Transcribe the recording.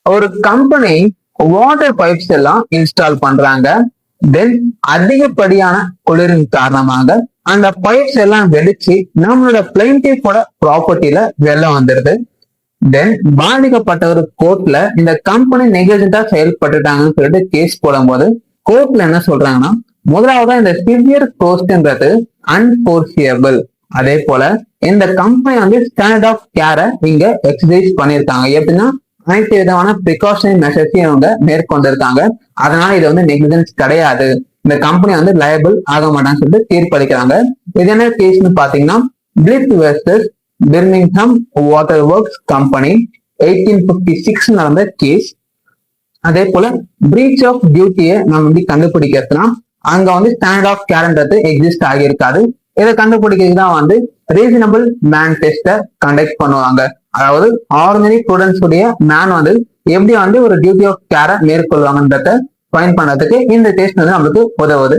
ஒரு company water pipes எல்லாம் install பண்றாங்க. தென் அதிகப்படியான குளிரின் காரணமாக அந்த பைப்ஸ் எல்லாம் வெடிச்சு நம்மளோட பிளைன்டிஃபோட ப்ராப்பர்ட்டில வெள்ளம் வந்துருது. தென் பாதிக்கப்பட்ட ஒரு கோர்ட்ல இந்த கம்பெனி நெக்லிஜென்ட்டா செயல்பட்டுட்டாங்கன்னு சொல்லிட்டு கேஸ் போடும்போது கோர்ட்ல என்ன சொல்றாங்கன்னா, முதலாவதா இந்த சிவியர் கோஸ்ட்ன்றது அன்போர்சியபிள். அதே போல இந்த கம்பெனி வந்து ஸ்டாண்டர்ட் ஆஃப் கேரை இங்க எக்ஸசைஸ் பண்ணியிருக்காங்க. எப்படின்னா அனைத்து விதமான ப்ரிகாஷனரி மெஷர்ஸையும் அவங்க மேற்கொண்டிருக்காங்க. அதனால இது வந்து நெக்லிஜென்ஸ் கிடையாது, இந்த கம்பெனி வந்து லயபிள் ஆக மாட்டான்னு சொல்லிட்டு தீர்ப்பளிக்கிறாங்க. இது என்ன கேஸ்ன்னு பாத்தீங்கன்னா, Blyth versus Birmingham water works company 1856 நடந்த கேஸ். அதே போல பிரீச் ஆஃப் டியூட்டியை நம்ம வந்து கண்டுபிடிக்கிறதுனா அங்க வந்து ஸ்டாண்டர்ட் ஆஃப் கேர்ன்றது எக்ஸிஸ்ட் ஆகியிருக்காது. இதை கண்டுபிடிக்கிறது தான் வந்து ரீசனபிள் மேன் டெஸ்ட்டை கண்டக்ட் பண்ணுவாங்க. அதாவது ஆர்டினரி ஸ்டூடெண்ட்ஸ் உடைய மேன் வந்து எப்படி வந்து ஒரு டியூட்டி ஆஃப் கேரை மேற்கொள்வாங்கன்றத ஃபைண்ட் பண்றதுக்கு இந்த டெஸ்ட் வந்து நம்மளுக்கு உதவுது.